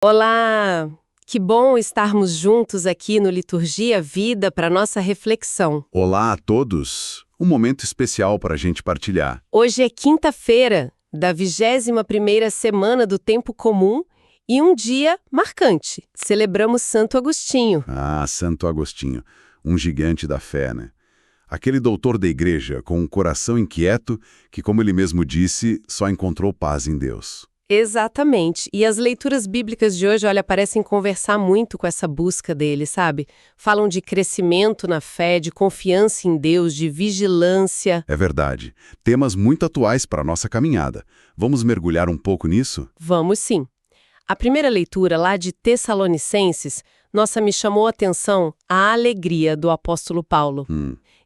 Olá! Que bom estarmos juntos aqui no Liturgia Vida para nossa reflexão. Olá a todos! Um momento especial para a gente partilhar. Hoje é quinta-feira da 21ª semana do Tempo Comum e um dia marcante. Celebramos Santo Agostinho. Ah, Santo Agostinho, um gigante da fé, né? Aquele doutor da igreja com um coração inquieto que, como ele mesmo disse, só encontrou paz em Deus. Exatamente. E as leituras bíblicas de hoje, olha, parecem conversar muito com essa busca dele, sabe? Falam de crescimento na fé, de confiança em Deus, de vigilância. É verdade. Temas muito atuais para a nossa caminhada. Vamos mergulhar um pouco nisso? Vamos sim. A primeira leitura lá de Tessalonicenses, nossa, me chamou a atenção a alegria do apóstolo Paulo.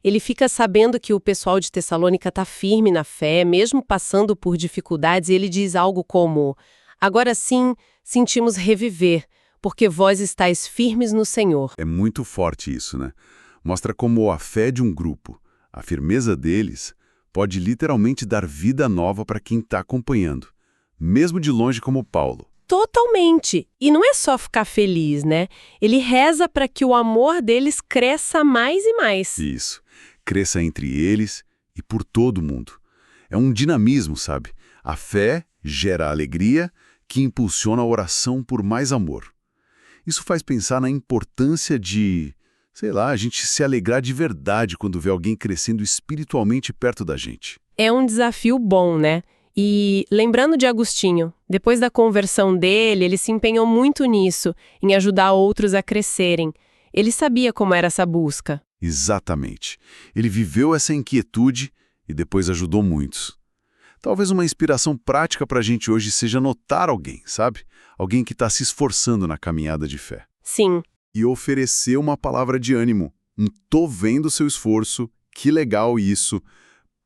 Ele fica sabendo que o pessoal de Tessalônica está firme na fé, mesmo passando por dificuldades, e ele diz algo como: agora sim sentimos reviver, porque vós estáis firmes no Senhor. É muito forte isso, né? Mostra como a fé de um grupo, a firmeza deles, pode literalmente dar vida nova para quem está acompanhando, mesmo de longe como Paulo. Totalmente. E não é só ficar feliz, né? Ele reza para que o amor deles cresça mais e mais. Isso. Cresça entre eles e por todo mundo. É um dinamismo, sabe? A fé gera alegria que impulsiona a oração por mais amor. Isso faz pensar na importância de, sei lá, a gente se alegrar de verdade quando vê alguém crescendo espiritualmente perto da gente. É um desafio bom, né? E lembrando de Agostinho, depois da conversão dele, ele se empenhou muito nisso, em ajudar outros a crescerem. Ele sabia como era essa busca. Exatamente. Ele viveu essa inquietude e depois ajudou muitos. Talvez uma inspiração prática para a gente hoje seja notar alguém, sabe? Alguém que está se esforçando na caminhada de fé. Sim. E oferecer uma palavra de ânimo. Tô vendo o seu esforço, que legal isso.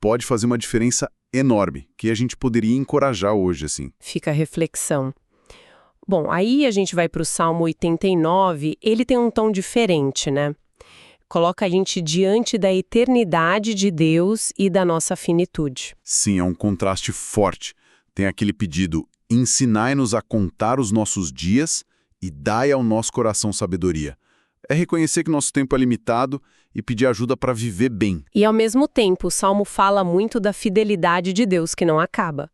Pode fazer uma diferença enorme, que a gente poderia encorajar hoje, assim. Fica a reflexão. Bom, aí a gente vai para o Salmo 89, ele tem um tom diferente, né? Coloca a gente diante da eternidade de Deus e da nossa finitude. Sim, é um contraste forte. Tem aquele pedido, ensinai-nos a contar os nossos dias e dai ao nosso coração sabedoria. É reconhecer que nosso tempo é limitado e pedir ajuda para viver bem. E ao mesmo tempo, o Salmo fala muito da fidelidade de Deus que não acaba.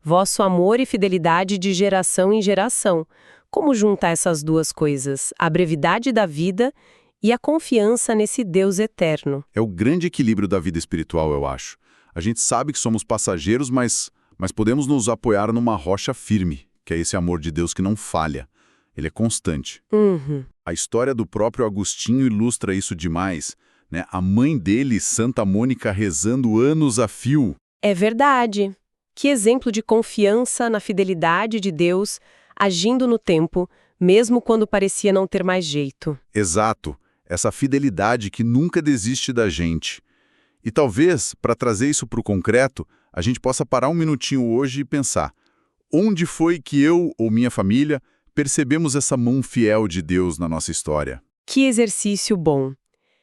Vosso amor e fidelidade de geração em geração. Como juntar essas duas coisas? A brevidade da vida e a confiança nesse Deus eterno. É o grande equilíbrio da vida espiritual, eu acho. A gente sabe que somos passageiros, mas podemos nos apoiar numa rocha firme, que é esse amor de Deus que não falha. Ele é constante. A história do próprio Agostinho ilustra isso demais, né? A mãe dele, Santa Mônica, rezando anos a fio. É verdade. Que exemplo de confiança na fidelidade de Deus, agindo no tempo, mesmo quando parecia não ter mais jeito. Exato. Essa fidelidade que nunca desiste da gente. E talvez, para trazer isso para o concreto, a gente possa parar um minutinho hoje e pensar: onde foi que eu ou minha família percebemos essa mão fiel de Deus na nossa história? Que exercício bom.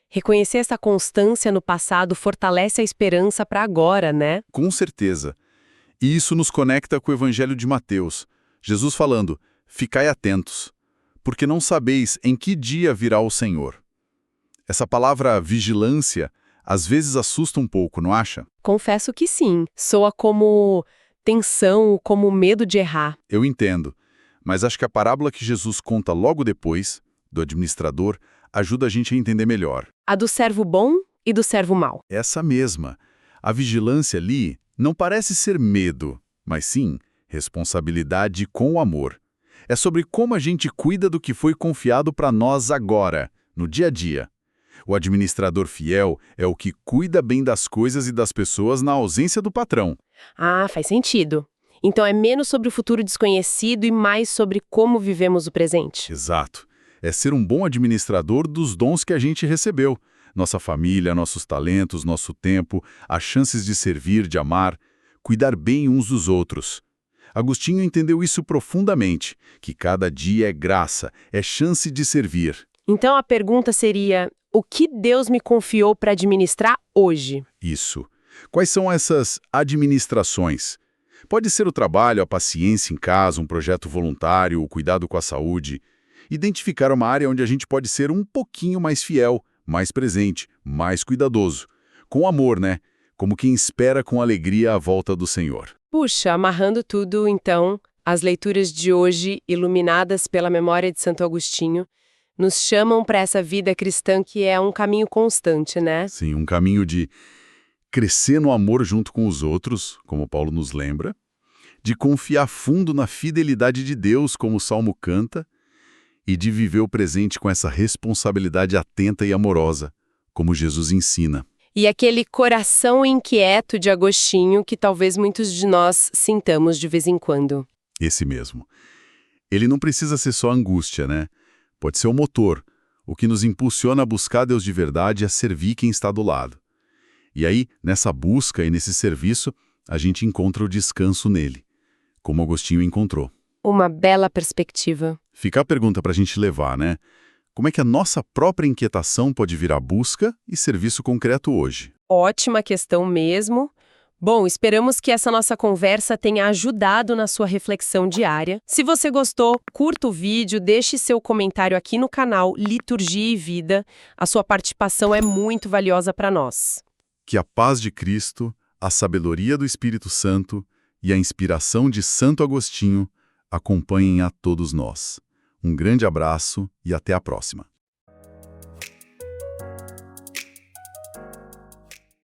Reconhecer essa constância no passado fortalece a esperança para agora, né? Com certeza. E isso nos conecta com o Evangelho de Mateus. Jesus falando, ficai atentos, porque não sabeis em que dia virá o Senhor. Essa palavra vigilância às vezes assusta um pouco, não acha? Confesso que sim. Soa como tensão, como medo de errar. Eu entendo. Mas acho que a parábola que Jesus conta logo depois, do administrador, ajuda a gente a entender melhor. A do servo bom e do servo mau. Essa mesma. A vigilância ali não parece ser medo, mas sim responsabilidade com o amor. É sobre como a gente cuida do que foi confiado para nós agora, no dia a dia. O administrador fiel é o que cuida bem das coisas e das pessoas na ausência do patrão. Ah, faz sentido. Então é menos sobre o futuro desconhecido e mais sobre como vivemos o presente. Exato. É ser um bom administrador dos dons que a gente recebeu. Nossa família, nossos talentos, nosso tempo, as chances de servir, de amar, cuidar bem uns dos outros. Agostinho entendeu isso profundamente, que cada dia é graça, é chance de servir. Então a pergunta seria: o que Deus me confiou para administrar hoje? Isso. Quais são essas administrações? Pode ser o trabalho, a paciência em casa, um projeto voluntário, o cuidado com a saúde. Identificar uma área onde a gente pode ser um pouquinho mais fiel, mais presente, mais cuidadoso. Com amor, né? Como quem espera com alegria a volta do Senhor. Puxa, amarrando tudo, então, as leituras de hoje, iluminadas pela memória de Santo Agostinho, nos chamam para essa vida cristã que é um caminho constante, né? Sim, um caminho de crescer no amor junto com os outros, como Paulo nos lembra, de confiar fundo na fidelidade de Deus, como o Salmo canta, e de viver o presente com essa responsabilidade atenta e amorosa, como Jesus ensina. E aquele coração inquieto de Agostinho que talvez muitos de nós sintamos de vez em quando. Esse mesmo. Ele não precisa ser só angústia, né? Pode ser o motor, o que nos impulsiona a buscar Deus de verdade e a servir quem está do lado. E aí, nessa busca e nesse serviço, a gente encontra o descanso nele, como Agostinho encontrou. Uma bela perspectiva. Fica a pergunta para a gente levar, né? Como é que a nossa própria inquietação pode virar busca e serviço concreto hoje? Ótima questão mesmo. Bom, esperamos que essa nossa conversa tenha ajudado na sua reflexão diária. Se você gostou, curta o vídeo, deixe seu comentário aqui no canal Liturgia e Vida. A sua participação é muito valiosa para nós. Que a paz de Cristo, a sabedoria do Espírito Santo e a inspiração de Santo Agostinho acompanhem a todos nós. Um grande abraço e até a próxima.